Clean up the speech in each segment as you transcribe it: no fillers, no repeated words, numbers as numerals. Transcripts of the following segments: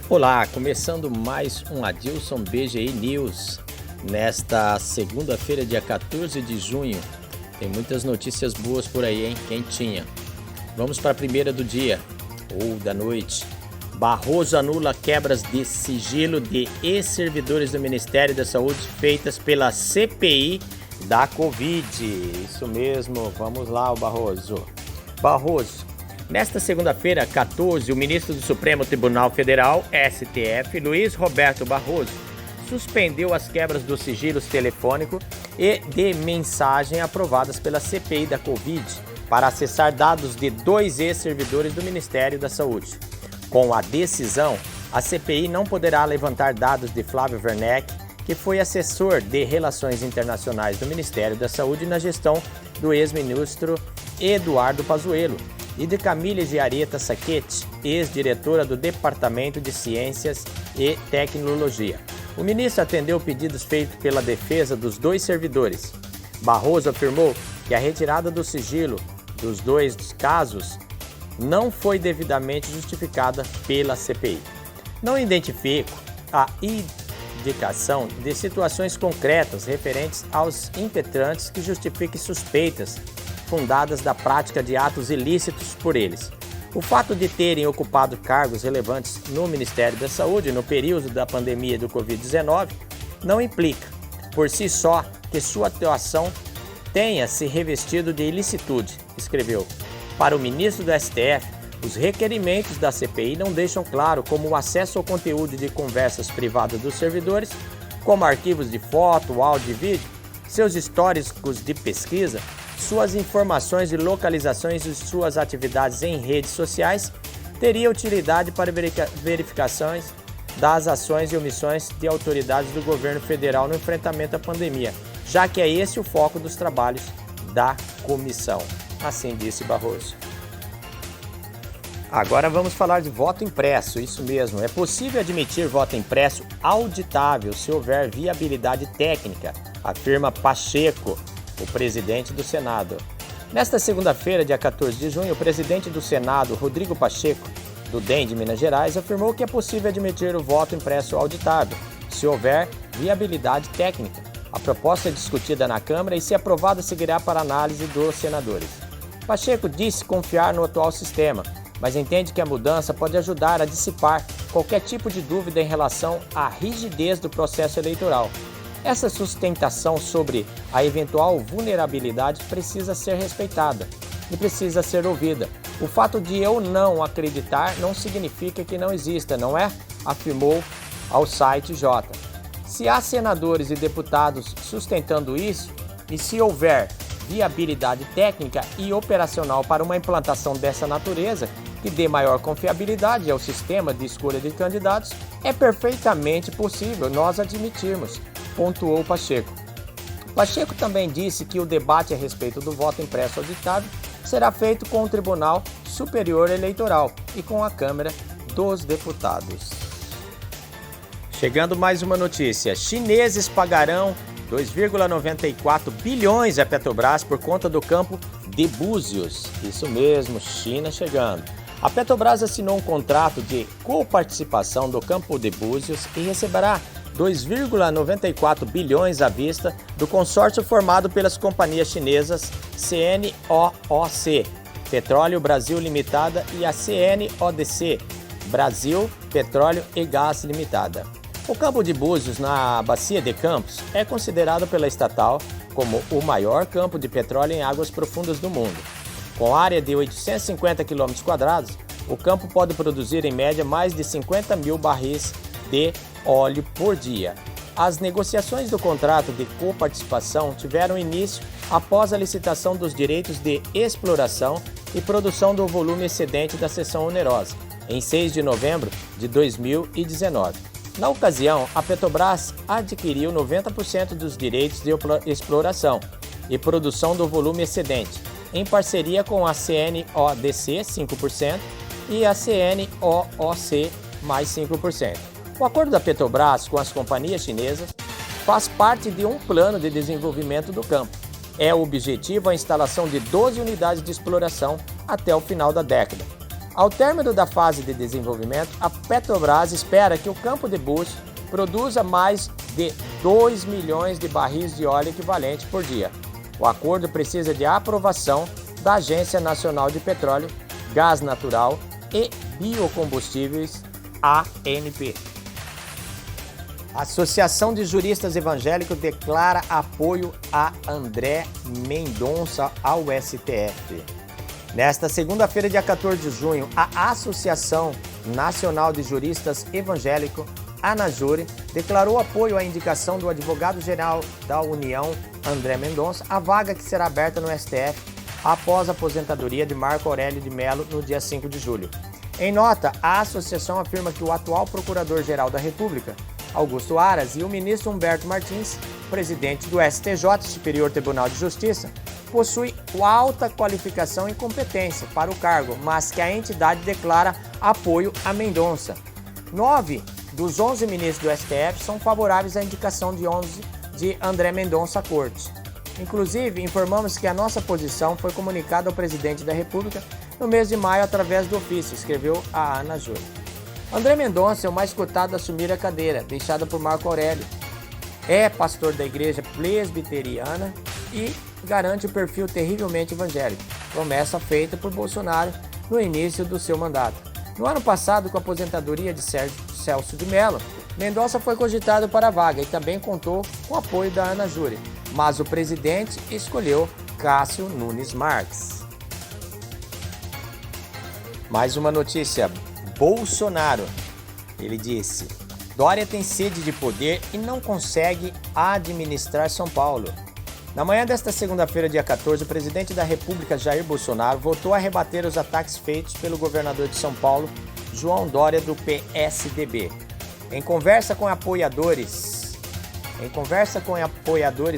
Olá, começando mais um Adilson BGI News, nesta segunda-feira, dia 14 de junho. Tem muitas notícias boas por aí, hein? Quentinha. Vamos para a primeira do dia, ou da noite. Barroso anula quebras de sigilo de ex-servidores do Ministério da Saúde feitas pela CPI da Covid. Isso mesmo, vamos lá, o Barroso. Nesta segunda-feira, 14, o ministro do Supremo Tribunal Federal, STF, Luiz Roberto Barroso, suspendeu as quebras dos sigilos telefônico e de mensagem aprovadas pela CPI da Covid para acessar dados de 2 ex-servidores do Ministério da Saúde. Com a decisão, a CPI não poderá levantar dados de Flávio Werneck, que foi assessor de Relações Internacionais do Ministério da Saúde na gestão do ex-ministro Eduardo Pazuello, e de Camille Giaretta Sacchetti, ex-diretora do Departamento de Ciências e Tecnologia. O ministro atendeu pedidos feitos pela defesa dos 2 servidores. Barroso afirmou que a retirada do sigilo dos 2 casos não foi devidamente justificada pela CPI. Não identifico a indicação de situações concretas referentes aos impetrantes que justifiquem suspeitas fundadas da prática de atos ilícitos por eles. O fato de terem ocupado cargos relevantes no Ministério da Saúde no período da pandemia do Covid-19 não implica, por si só, que sua atuação tenha se revestido de ilicitude, escreveu. Para o ministro do STF, os requerimentos da CPI não deixam claro como o acesso ao conteúdo de conversas privadas dos servidores, como arquivos de foto, áudio e vídeo, seus históricos de pesquisa, suas informações de localizações e suas atividades em redes sociais, teria utilidade para verificações das ações e omissões de autoridades do governo federal no enfrentamento à pandemia, já que é esse o foco dos trabalhos da comissão. Assim disse Barroso. Agora vamos falar de voto impresso, isso mesmo. É possível admitir voto impresso auditável se houver viabilidade técnica, afirma Pacheco, o presidente do Senado. Nesta segunda-feira, dia 14 de junho, o presidente do Senado, Rodrigo Pacheco, do DEM de Minas Gerais, afirmou que é possível admitir o voto impresso auditável, se houver viabilidade técnica. A proposta é discutida na Câmara e, se aprovada, seguirá para análise dos senadores. Pacheco disse confiar no atual sistema, mas entende que a mudança pode ajudar a dissipar qualquer tipo de dúvida em relação à rigidez do processo eleitoral. Essa sustentação sobre a eventual vulnerabilidade precisa ser respeitada e precisa ser ouvida. O fato de eu não acreditar não significa que não exista, não é? Afirmou ao site J. Se há senadores e deputados sustentando isso, e se houver viabilidade técnica e operacional para uma implantação dessa natureza, que dê maior confiabilidade ao sistema de escolha de candidatos, é perfeitamente possível nós admitirmos, pontuou Pacheco. Pacheco também disse que o debate a respeito do voto impresso auditável será feito com o Tribunal Superior Eleitoral e com a Câmara dos Deputados. Chegando mais uma notícia. Chineses pagarão 2,94 bilhões a Petrobras por conta do campo de Búzios. Isso mesmo, China chegando. A Petrobras assinou um contrato de coparticipação do campo de Búzios e receberá 2,94 bilhões à vista do consórcio formado pelas companhias chinesas CNOOC, Petróleo Brasil Limitada, e a CNODC, Brasil Petróleo e Gás Limitada. O campo de Búzios, na Bacia de Campos, é considerado pela estatal como o maior campo de petróleo em águas profundas do mundo. Com área de 850 km², o campo pode produzir em média mais de 50 mil barris de óleo por dia. As negociações do contrato de coparticipação tiveram início após a licitação dos direitos de exploração e produção do volume excedente da seção onerosa, em 6 de novembro de 2019. Na ocasião, a Petrobras adquiriu 90% dos direitos de exploração e produção do volume excedente, em parceria com a CNODC, 5%, e a CNOOC, mais 5%. O acordo da Petrobras com as companhias chinesas faz parte de um plano de desenvolvimento do campo. É o objetivo a instalação de 12 unidades de exploração até o final da década. Ao término da fase de desenvolvimento, a Petrobras espera que o campo de Búzios produza mais de 2 milhões de barris de óleo equivalente por dia. O acordo precisa de aprovação da Agência Nacional de Petróleo, Gás Natural e Biocombustíveis, ANP. A Associação de Juristas Evangélicos declara apoio a André Mendonça ao STF. Nesta segunda-feira, dia 14 de junho, a Associação Nacional de Juristas Evangélicos, ANAJURE, declarou apoio à indicação do advogado-geral da União, André Mendonça, à vaga que será aberta no STF após a aposentadoria de Marco Aurélio de Mello no dia 5 de julho. Em nota, a associação afirma que o atual Procurador-Geral da República, Augusto Aras, e o ministro Humberto Martins, presidente do STJ, Superior Tribunal de Justiça, possuem alta qualificação e competência para o cargo, mas que a entidade declara apoio a Mendonça. 9 dos 11 ministros do STF são favoráveis à indicação de André Mendonça à Corte. Inclusive, informamos que a nossa posição foi comunicada ao presidente da República no mês de maio através do ofício, escreveu a ANAJURE. André Mendonça é o mais cotado a assumir a cadeira, deixada por Marco Aurélio. É pastor da igreja presbiteriana e garante o perfil terrivelmente evangélico, promessa feita por Bolsonaro no início do seu mandato. No ano passado, com a aposentadoria de Celso de Mello, Mendonça foi cogitado para a vaga e também contou com o apoio da ANAJURE, mas o presidente escolheu Cássio Nunes Marques. Mais uma notícia. Bolsonaro, ele disse: Dória tem sede de poder e não consegue administrar São Paulo. Na manhã desta segunda-feira, dia 14, o presidente da República, Jair Bolsonaro, voltou a rebater os ataques feitos pelo governador de São Paulo, João Dória, do PSDB. Em conversa com apoiadores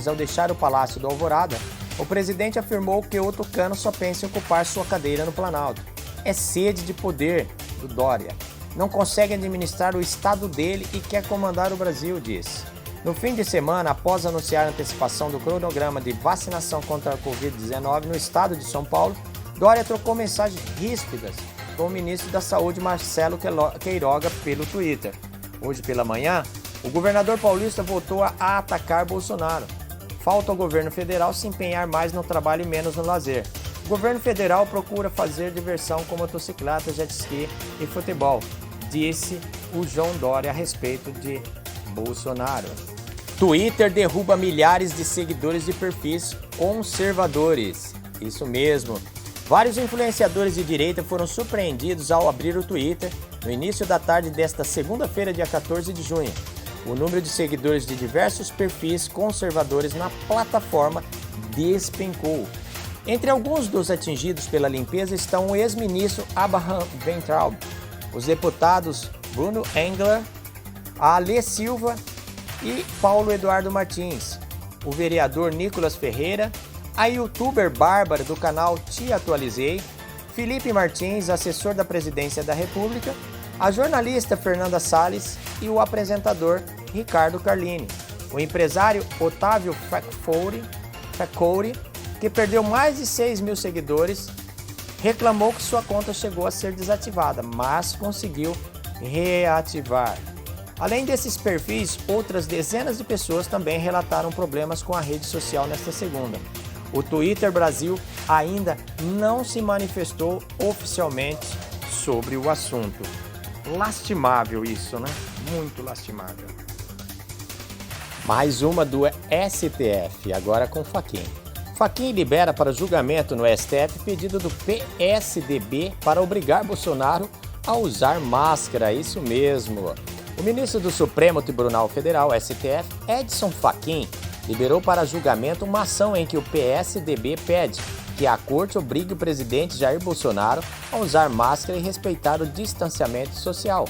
ao deixar o Palácio do Alvorada, o presidente afirmou que o tucano só pensa em ocupar sua cadeira no Planalto. É sede de poder do Dória. Não consegue administrar o estado dele e quer comandar o Brasil, disse. No fim de semana, após anunciar a antecipação do cronograma de vacinação contra a Covid-19 no estado de São Paulo, Dória trocou mensagens ríspidas com o ministro da Saúde, Marcelo Queiroga, pelo Twitter. Hoje pela manhã, o governador paulista voltou a atacar Bolsonaro. Falta ao governo federal se empenhar mais no trabalho e menos no lazer. O governo federal procura fazer diversão com motocicleta, jet ski e futebol, disse o João Dória a respeito de Bolsonaro. Twitter derruba milhares de seguidores de perfis conservadores. Isso mesmo. Vários influenciadores de direita foram surpreendidos ao abrir o Twitter no início da tarde desta segunda-feira, dia 14 de junho. O número de seguidores de diversos perfis conservadores na plataforma despencou. Entre alguns dos atingidos pela limpeza estão o ex-ministro Abraham Weintraub, os deputados Bruno Engler, Alê Silva e Paulo Eduardo Martins, o vereador Nicolas Ferreira, a youtuber Bárbara do canal Te Atualizei, Felipe Martins, assessor da Presidência da República, a jornalista Fernanda Salles e o apresentador Ricardo Carlini. O empresário Otávio Faccouri, que perdeu mais de 6 mil seguidores, reclamou que sua conta chegou a ser desativada, mas conseguiu reativar. Além desses perfis, outras dezenas de pessoas também relataram problemas com a rede social nesta segunda. O Twitter Brasil ainda não se manifestou oficialmente sobre o assunto. Lastimável isso, né? Muito lastimável. Mais uma do STF, agora com Fachin. Fachin libera para julgamento no STF pedido do PSDB para obrigar Bolsonaro a usar máscara, isso mesmo. O ministro do Supremo Tribunal Federal, STF, Edson Fachin, liberou para julgamento uma ação em que o PSDB pede que a corte obrigue o presidente Jair Bolsonaro a usar máscara e respeitar o distanciamento social.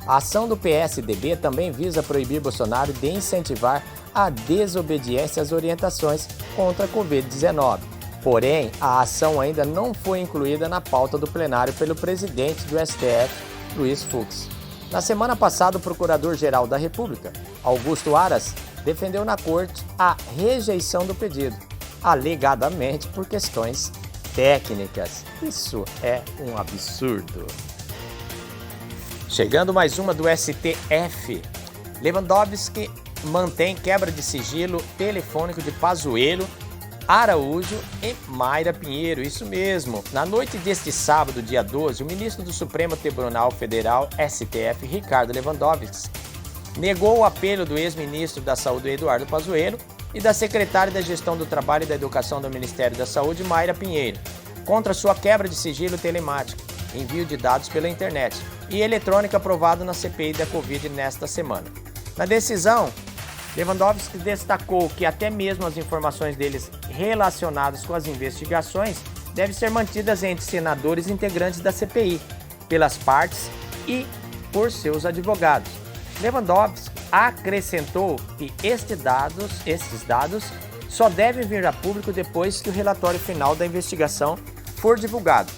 A ação do PSDB também visa proibir Bolsonaro de incentivar a desobediência às orientações contra a Covid-19. Porém, a ação ainda não foi incluída na pauta do plenário pelo presidente do STF, Luiz Fux. Na semana passada, o Procurador-Geral da República, Augusto Aras, defendeu na corte a rejeição do pedido, alegadamente por questões técnicas. Isso é um absurdo. Chegando mais uma do STF. Lewandowski mantém quebra de sigilo telefônico de Pazuello, Araújo e Mayra Pinheiro. Isso mesmo. Na noite deste sábado, dia 12, o ministro do Supremo Tribunal Federal, STF, Ricardo Lewandowski, negou o apelo do ex-ministro da Saúde, Eduardo Pazuello, e da secretária da Gestão do Trabalho e da Educação do Ministério da Saúde, Mayra Pinheiro, contra sua quebra de sigilo telemático, envio de dados pela internet e eletrônica aprovado na CPI da Covid nesta semana. Na decisão, Lewandowski destacou que até mesmo as informações deles relacionadas com as investigações devem ser mantidas entre senadores integrantes da CPI, pelas partes e por seus advogados. Lewandowski acrescentou que esses dados só devem vir a público depois que o relatório final da investigação for divulgado.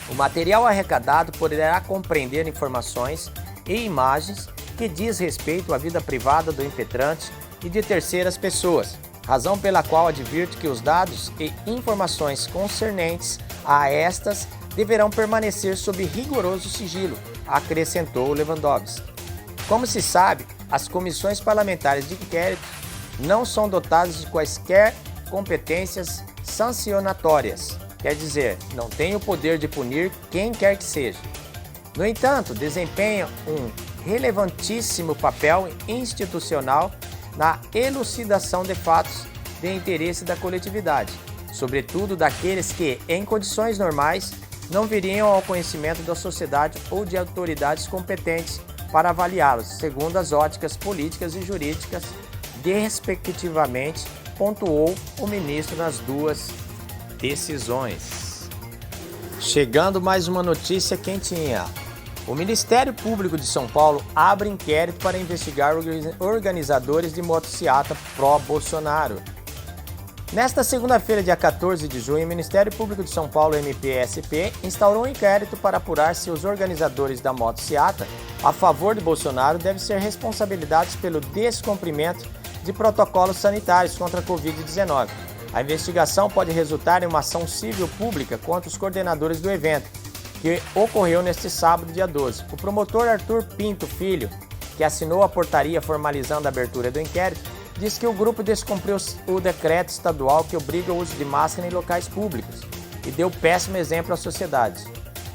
O material arrecadado poderá compreender informações e imagens que diz respeito à vida privada do impetrante e de terceiras pessoas, razão pela qual advirto que os dados e informações concernentes a estas deverão permanecer sob rigoroso sigilo, acrescentou Lewandowski. Como se sabe, as comissões parlamentares de inquérito não são dotadas de quaisquer competências sancionatórias, quer dizer, não têm o poder de punir quem quer que seja. No entanto, desempenham um relevantíssimo papel institucional na elucidação de fatos de interesse da coletividade, sobretudo daqueles que, em condições normais, não viriam ao conhecimento da sociedade ou de autoridades competentes para avaliá-los, segundo as óticas políticas e jurídicas, respectivamente, pontuou o ministro nas duas decisões. Chegando mais uma notícia quentinha. O Ministério Público de São Paulo abre inquérito para investigar organizadores de motociata pró-Bolsonaro. Nesta segunda-feira, dia 14 de junho, o Ministério Público de São Paulo, MPSP, instaurou um inquérito para apurar se os organizadores da motociata a favor de Bolsonaro devem ser responsabilizados pelo descumprimento de protocolos sanitários contra a Covid-19. A investigação pode resultar em uma ação civil pública contra os coordenadores do evento, que ocorreu neste sábado, dia 12. O promotor Arthur Pinto Filho, que assinou a portaria formalizando a abertura do inquérito, diz que o grupo descumpriu o decreto estadual que obriga o uso de máscara em locais públicos e deu péssimo exemplo à sociedade.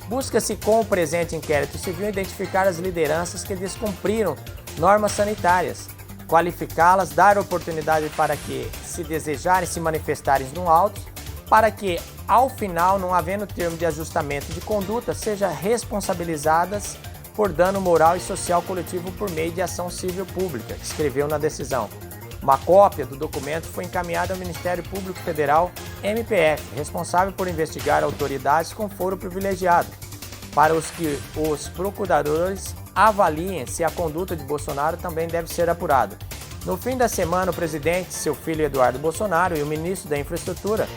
Busca-se, com o presente inquérito civil, identificar as lideranças que descumpriram normas sanitárias, qualificá-las, dar oportunidade para que, se desejarem se manifestarem no auto, para que, ao final, não havendo termo de ajustamento de conduta, sejam responsabilizadas por dano moral e social coletivo por meio de ação civil pública, escreveu na decisão. Uma cópia do documento foi encaminhada ao Ministério Público Federal, MPF, responsável por investigar autoridades com foro privilegiado, para os que os procuradores avaliem se a conduta de Bolsonaro também deve ser apurada. No fim da semana, o presidente, seu filho Eduardo Bolsonaro e o ministro da Infraestrutura,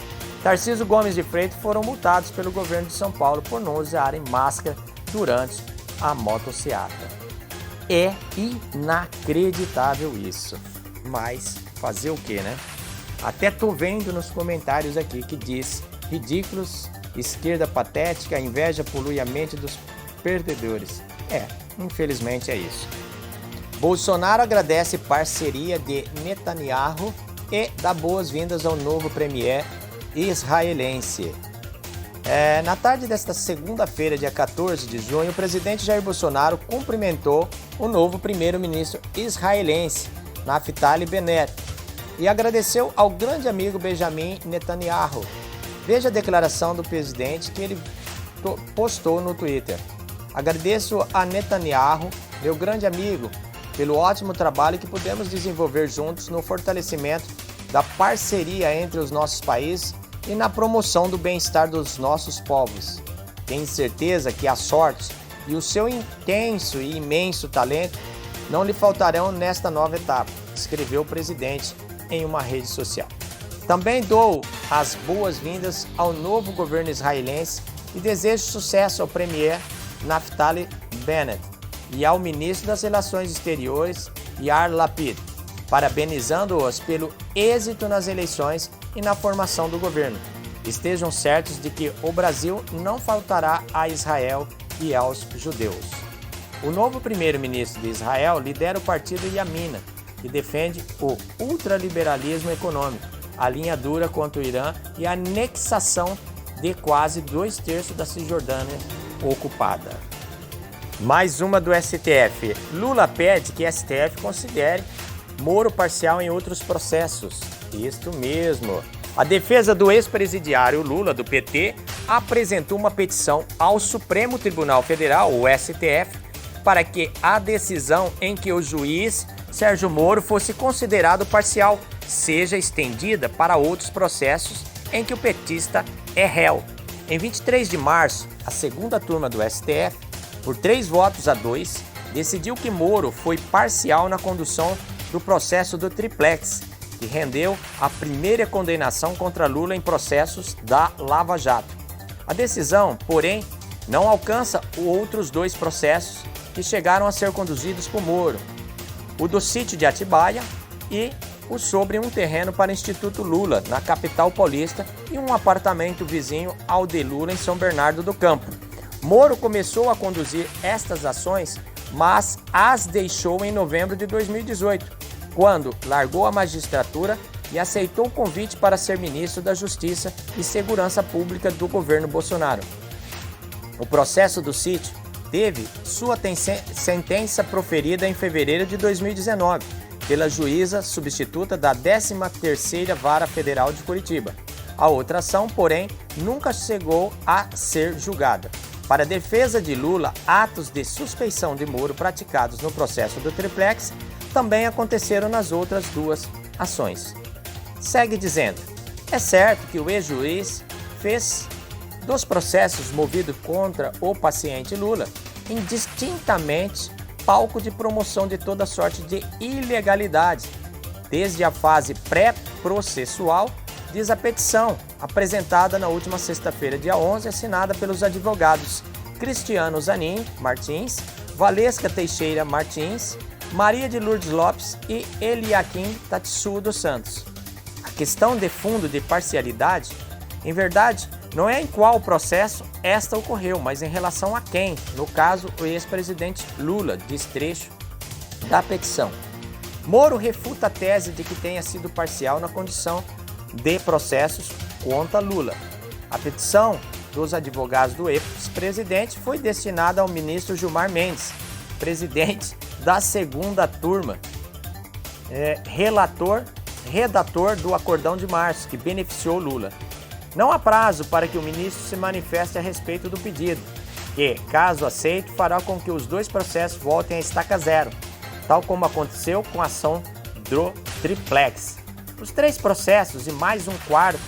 Tarcísio Gomes de Freitas, foram multados pelo governo de São Paulo por não usarem máscara durante a motociata. É inacreditável isso. Mas fazer o que, né? Até tô vendo nos comentários aqui que diz: ridículos, esquerda patética, a inveja polui a mente dos perdedores. Infelizmente é isso. Bolsonaro agradece parceria de Netanyahu e dá boas-vindas ao novo premier israelense. Na tarde desta segunda-feira, dia 14 de junho, o presidente Jair Bolsonaro cumprimentou o novo primeiro-ministro israelense, Naftali Bennett, e agradeceu ao grande amigo Benjamin Netanyahu. Veja a declaração do presidente que ele postou no Twitter. Agradeço a Netanyahu, meu grande amigo, pelo ótimo trabalho que pudemos desenvolver juntos no fortalecimento da parceria entre os nossos países e na promoção do bem-estar dos nossos povos. Tenho certeza que a sorte e o seu intenso e imenso talento não lhe faltarão nesta nova etapa, escreveu o presidente em uma rede social. Também dou as boas-vindas ao novo governo israelense e desejo sucesso ao premier Naftali Bennett e ao ministro das Relações Exteriores, Yair Lapid, parabenizando-os pelo êxito nas eleições e na formação do governo. estejam certos de que o Brasil não faltará a Israel e aos judeus. O novo primeiro-ministro de Israel lidera o partido Yamina, que defende o ultraliberalismo econômico, a linha dura contra o Irã e a anexação de quase 2/3 da Cisjordânia ocupada. Mais uma do STF. Lula pede que STF considere Moro parcial em outros processos. Isto mesmo. A defesa do ex-presidiário Lula, do PT, apresentou uma petição ao Supremo Tribunal Federal, o STF, para que a decisão em que o juiz Sérgio Moro fosse considerado parcial seja estendida para outros processos em que o petista é réu. Em 23 de março, a segunda turma do STF, por 3-2, decidiu que Moro foi parcial na condução do processo do Triplex, que rendeu a primeira condenação contra Lula em processos da Lava Jato. A decisão, porém, não alcança outros 2 processos que chegaram a ser conduzidos por Moro: o do sítio de Atibaia e o sobre um terreno para o Instituto Lula, na capital paulista, e um apartamento vizinho ao de Lula em São Bernardo do Campo. Moro começou a conduzir estas ações, mas as deixou em novembro de 2018, quando largou a magistratura e aceitou o convite para ser ministro da Justiça e Segurança Pública do governo Bolsonaro. O processo do sítio teve sua sentença proferida em fevereiro de 2019 pela juíza substituta da 13ª Vara Federal de Curitiba. A outra ação, porém, nunca chegou a ser julgada. Para a defesa de Lula, atos de suspeição de Moro praticados no processo do Triplex também aconteceram nas outras 2 ações. Segue dizendo: é certo que o ex-juiz fez dos processos movidos contra o paciente Lula indistintamente palco de promoção de toda sorte de ilegalidade, desde a fase pré-processual, diz a petição, apresentada na última sexta-feira, dia 11, assinada pelos advogados Cristiano Zanin Martins, Valesca Teixeira Martins, Maria de Lourdes Lopes e Eliakim Tatsu dos Santos. A questão de fundo de parcialidade, em verdade, não é em qual processo esta ocorreu, mas em relação a quem, no caso, o ex-presidente Lula, diz trecho da petição. Moro refuta a tese de que tenha sido parcial na condição de processos contra Lula. A petição dos advogados do ex-presidente foi destinada ao ministro Gilmar Mendes, presidente da segunda turma, redator do acordão de março, que beneficiou Lula. Não há prazo para que o ministro se manifeste a respeito do pedido, que, caso aceito, fará com que os 2 processos voltem à estaca zero, tal como aconteceu com a ação do Triplex. Os 3 processos e mais um quarto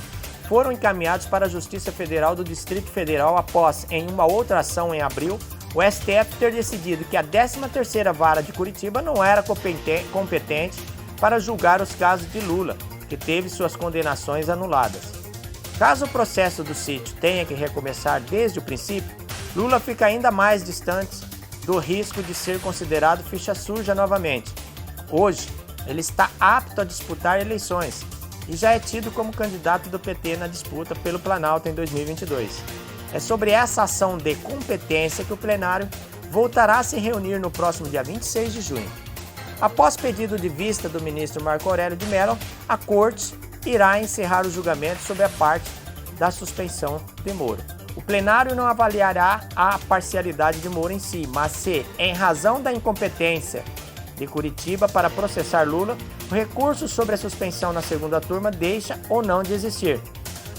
foram encaminhados para a Justiça Federal do Distrito Federal após, em uma outra ação em abril, o STF ter decidido que a 13ª Vara de Curitiba não era competente para julgar os casos de Lula, que teve suas condenações anuladas. Caso o processo do sítio tenha que recomeçar desde o princípio, Lula fica ainda mais distante do risco de ser considerado ficha suja novamente. Hoje, ele está apto a disputar eleições e já é tido como candidato do PT na disputa pelo Planalto em 2022. É sobre essa ação de competência que o plenário voltará a se reunir no próximo dia 26 de junho. Após pedido de vista do ministro Marco Aurélio de Mello, a Corte irá encerrar o julgamento sobre a parte da suspeição de Moro. O plenário não avaliará a parcialidade de Moro em si, mas se, em razão da incompetência de Curitiba para processar Lula, o recurso sobre a suspensão na segunda turma deixa ou não de existir.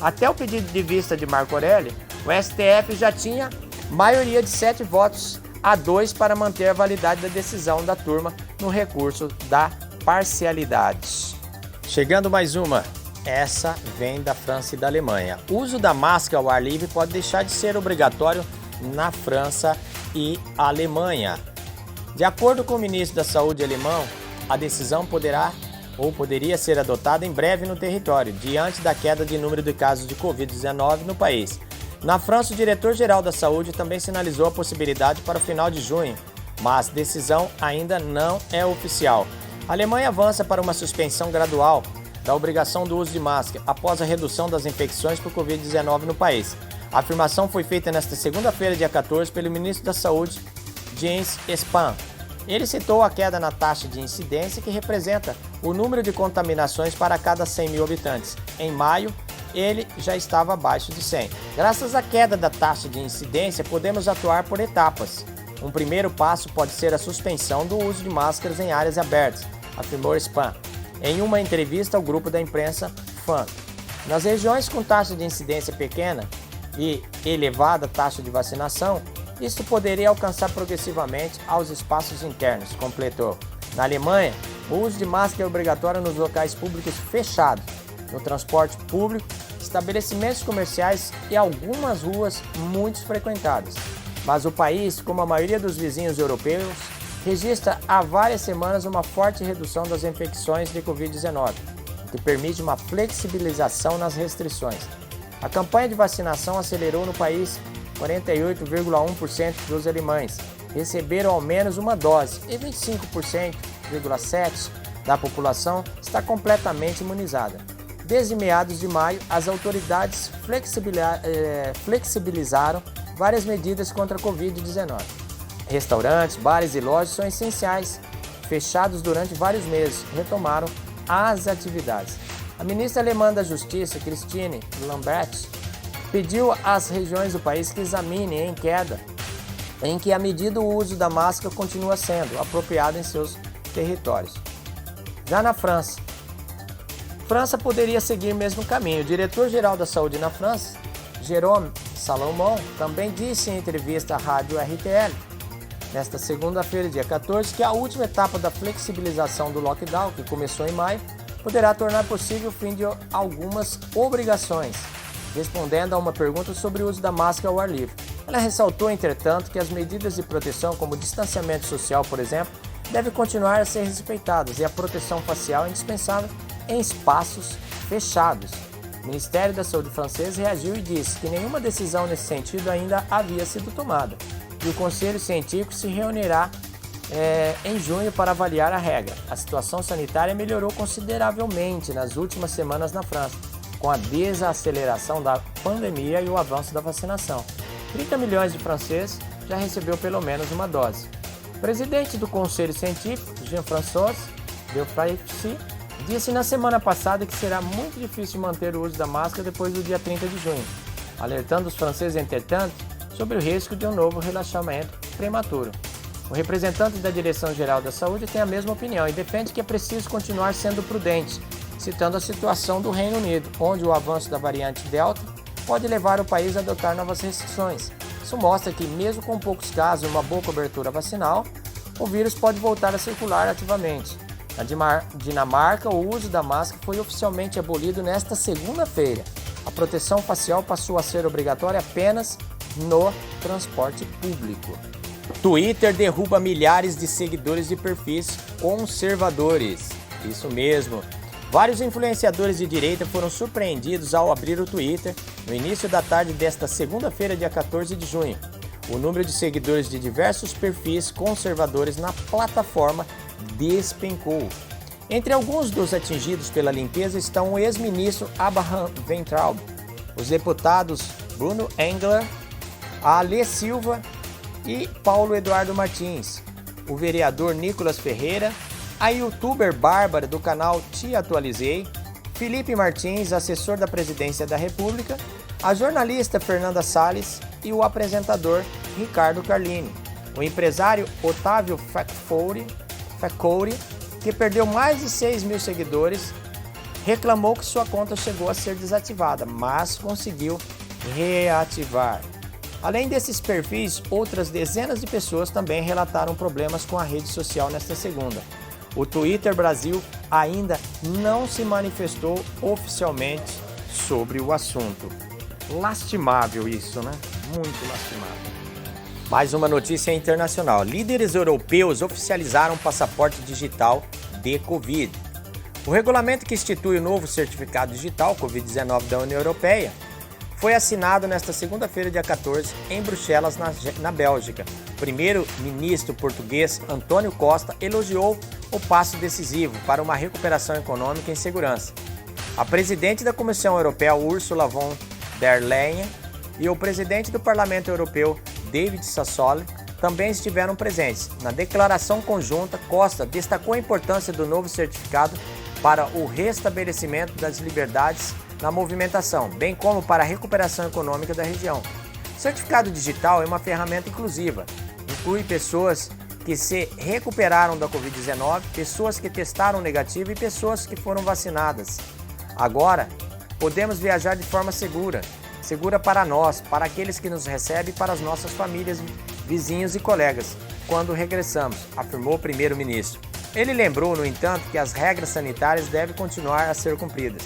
Até o pedido de vista de Marco Aurélio, o STF já tinha maioria de 7-2 para manter a validade da decisão da turma no recurso da parcialidade. Chegando mais uma. Essa vem da França e da Alemanha. O uso da máscara ao ar livre pode deixar de ser obrigatório na França e Alemanha. De acordo com o ministro da Saúde alemão, a decisão poderia ser adotada em breve no território, diante da queda de número de casos de Covid-19 no país. Na França, o diretor-geral da Saúde também sinalizou a possibilidade para o final de junho, mas decisão ainda não é oficial. A Alemanha avança para uma suspensão gradual da obrigação do uso de máscara após a redução das infecções por Covid-19 no país. A afirmação foi feita nesta segunda-feira, dia 14, pelo ministro da Saúde, Jens Spahn. Ele citou a queda na taxa de incidência, que representa o número de contaminações para cada 100 mil habitantes. Em maio, ele já estava abaixo de 100. Graças à queda da taxa de incidência, podemos atuar por etapas. Um primeiro passo pode ser a suspensão do uso de máscaras em áreas abertas, afirmou Spahn em uma entrevista ao grupo da imprensa FAN. Nas regiões com taxa de incidência pequena e elevada taxa de vacinação, isso poderia alcançar progressivamente aos espaços internos, completou. Na Alemanha, o uso de máscara é obrigatório nos locais públicos fechados, no transporte público, estabelecimentos comerciais e algumas ruas muito frequentadas. Mas o país, como a maioria dos vizinhos europeus, registra há várias semanas uma forte redução das infecções de Covid-19, que permite uma flexibilização nas restrições. A campanha de vacinação acelerou no país. 48,1% dos alemães receberam ao menos uma dose e 25,7% da população está completamente imunizada. Desde meados de maio, as autoridades flexibilizaram várias medidas contra a Covid-19. Restaurantes, bares e lojas são essenciais, fechados durante vários meses, retomaram as atividades. A ministra alemã da Justiça, Christine Lambrecht, pediu às regiões do país que examinem em que a medida o uso da máscara continua sendo apropriado em seus territórios. Já na França poderia seguir o mesmo caminho. O diretor-geral da saúde na França, Jérôme Salomon, também disse em entrevista à rádio RTL, nesta segunda-feira, dia 14, que a última etapa da flexibilização do lockdown, que começou em maio, poderá tornar possível o fim de algumas obrigações. Respondendo a uma pergunta sobre o uso da máscara ao ar livre. Ela ressaltou, entretanto, que as medidas de proteção, como o distanciamento social, por exemplo, devem continuar a ser respeitadas e a proteção facial é indispensável em espaços fechados. O Ministério da Saúde francês reagiu e disse que nenhuma decisão nesse sentido ainda havia sido tomada e o Conselho Científico se reunirá em junho para avaliar a regra. A situação sanitária melhorou consideravelmente nas últimas semanas na França, com a desaceleração da pandemia e o avanço da vacinação. 30 milhões de franceses já recebeu pelo menos uma dose. O presidente do Conselho Científico, Jean-François Delfraissy, disse na semana passada que será muito difícil manter o uso da máscara depois do dia 30 de junho, alertando os franceses, entretanto, sobre o risco de um novo relaxamento prematuro. O representante da Direção-Geral da Saúde tem a mesma opinião e defende que é preciso continuar sendo prudente, citando a situação do Reino Unido, onde o avanço da variante Delta pode levar o país a adotar novas restrições. Isso mostra que, mesmo com poucos casos e uma boa cobertura vacinal, o vírus pode voltar a circular ativamente. Na Dinamarca, o uso da máscara foi oficialmente abolido nesta segunda-feira. A proteção facial passou a ser obrigatória apenas no transporte público. Twitter derruba milhares de seguidores de perfis conservadores. Isso mesmo. Vários influenciadores de direita foram surpreendidos ao abrir o Twitter no início da tarde desta segunda-feira, dia 14 de junho. O número de seguidores de diversos perfis conservadores na plataforma despencou. Entre alguns dos atingidos pela limpeza estão o ex-ministro Abraham Weintraub, os deputados Bruno Engler, Alê Silva e Paulo Eduardo Martins, o vereador Nicolas Ferreira, a youtuber Bárbara do canal Te Atualizei, Felipe Martins, assessor da Presidência da República, a jornalista Fernanda Salles e o apresentador Ricardo Carlini. O empresário Otávio Faccouri, que perdeu mais de 6 mil seguidores, reclamou que sua conta chegou a ser desativada, mas conseguiu reativar. Além desses perfis, outras dezenas de pessoas também relataram problemas com a rede social nesta segunda. O Twitter Brasil ainda não se manifestou oficialmente sobre o assunto. Lastimável isso, né? Muito lastimável. Mais uma notícia internacional. Líderes europeus oficializaram o passaporte digital de Covid. O regulamento que institui o novo certificado digital Covid-19 da União Europeia foi assinado nesta segunda-feira, dia 14, em Bruxelas, na Bélgica. O primeiro-ministro português, Antônio Costa, elogiou o passo decisivo para uma recuperação econômica em segurança. A presidente da Comissão Europeia, Ursula von der Leyen, e o presidente do Parlamento Europeu, David Sassoli, também estiveram presentes. Na declaração conjunta, Costa destacou a importância do novo certificado para o restabelecimento das liberdades na movimentação, bem como para a recuperação econômica da região. O certificado digital é uma ferramenta inclusiva, inclui pessoas que se recuperaram da Covid-19, pessoas que testaram negativo e pessoas que foram vacinadas. Agora, podemos viajar de forma segura para nós, para aqueles que nos recebem e para as nossas famílias, vizinhos e colegas, quando regressamos, afirmou o primeiro-ministro. Ele lembrou, no entanto, que as regras sanitárias devem continuar a ser cumpridas.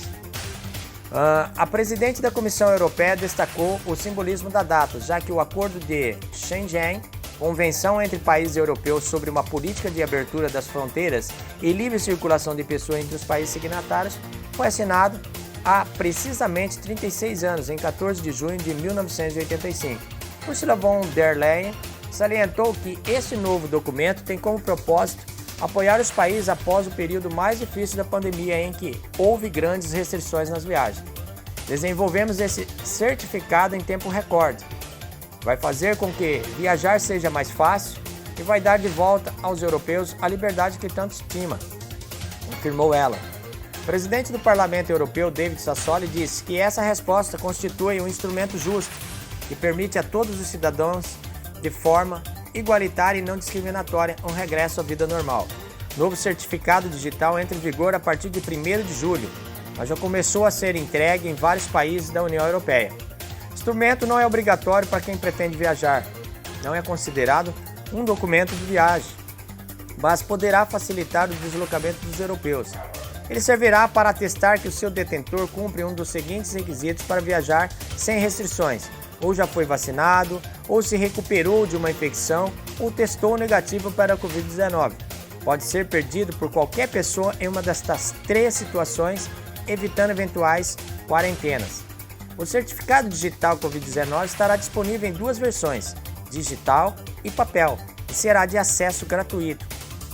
A presidente da Comissão Europeia destacou o simbolismo da data, já que o Acordo de Schengen, Convenção entre países europeus sobre uma política de abertura das fronteiras e livre circulação de pessoas entre os países signatários, foi assinado há precisamente 36 anos, em 14 de junho de 1985. Ursula von der Leyen salientou que esse novo documento tem como propósito apoiar os países após o período mais difícil da pandemia, em que houve grandes restrições nas viagens. Desenvolvemos esse certificado em tempo recorde. Vai fazer com que viajar seja mais fácil e vai dar de volta aos europeus a liberdade que tanto estima, afirmou ela. O presidente do Parlamento Europeu, David Sassoli, disse que essa resposta constitui um instrumento justo que permite a todos os cidadãos, de forma igualitária e não discriminatória, um regresso à vida normal. O novo certificado digital entra em vigor a partir de 1º de julho, mas já começou a ser entregue em vários países da União Europeia. O instrumento não é obrigatório para quem pretende viajar, não é considerado um documento de viagem, mas poderá facilitar o deslocamento dos europeus. Ele servirá para atestar que o seu detentor cumpre um dos seguintes requisitos para viajar sem restrições: ou já foi vacinado, ou se recuperou de uma infecção, ou testou negativo para a Covid-19. Pode ser perdido por qualquer pessoa em uma destas 3 situações, evitando eventuais quarentenas. O certificado digital Covid-19 estará disponível em 2 versões, digital e papel, e será de acesso gratuito.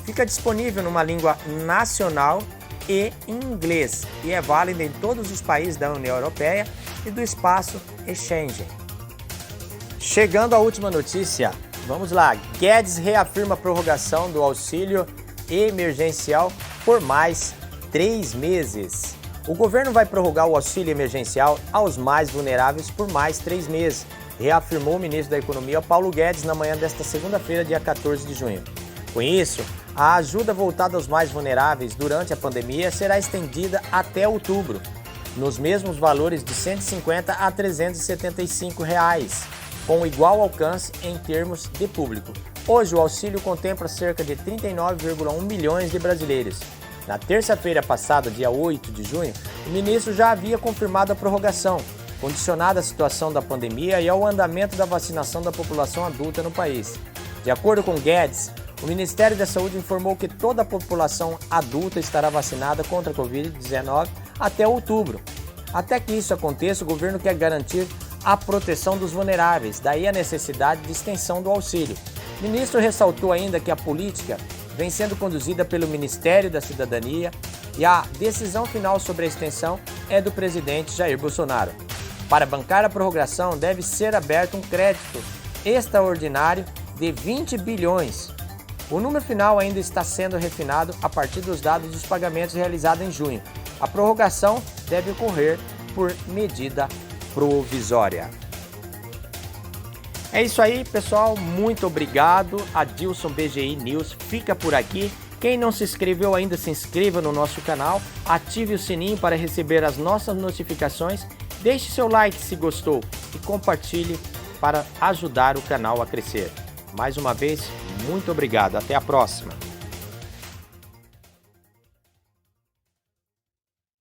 Fica disponível numa língua nacional e em inglês, e é válido em todos os países da União Europeia e do espaço Schengen. Chegando à última notícia, vamos lá. Guedes reafirma a prorrogação do auxílio emergencial por mais 3 meses. O governo vai prorrogar o auxílio emergencial aos mais vulneráveis por mais 3 meses, reafirmou o ministro da Economia, Paulo Guedes, na manhã desta segunda-feira, dia 14 de junho. Com isso, a ajuda voltada aos mais vulneráveis durante a pandemia será estendida até outubro, nos mesmos valores de R$ 150 a R$ 375, com igual alcance em termos de público. Hoje, o auxílio contempla cerca de 39,1 milhões de brasileiros. Na terça-feira passada, dia 8 de junho, o ministro já havia confirmado a prorrogação, condicionada à situação da pandemia e ao andamento da vacinação da população adulta no país. De acordo com Guedes, o Ministério da Saúde informou que toda a população adulta estará vacinada contra a Covid-19 até outubro. Até que isso aconteça, o governo quer garantir a proteção dos vulneráveis, daí a necessidade de extensão do auxílio. O ministro ressaltou ainda que a política vem sendo conduzida pelo Ministério da Cidadania e a decisão final sobre a extensão é do presidente Jair Bolsonaro. Para bancar a prorrogação, deve ser aberto um crédito extraordinário de 20 bilhões. O número final ainda está sendo refinado a partir dos dados dos pagamentos realizados em junho. A prorrogação deve ocorrer por medida provisória. É isso aí, pessoal. Muito obrigado. Adilson BGI News fica por aqui. Quem não se inscreveu ainda, se inscreva no nosso canal. Ative o sininho para receber as nossas notificações. Deixe seu like se gostou e compartilhe para ajudar o canal a crescer. Mais uma vez, muito obrigado. Até a próxima.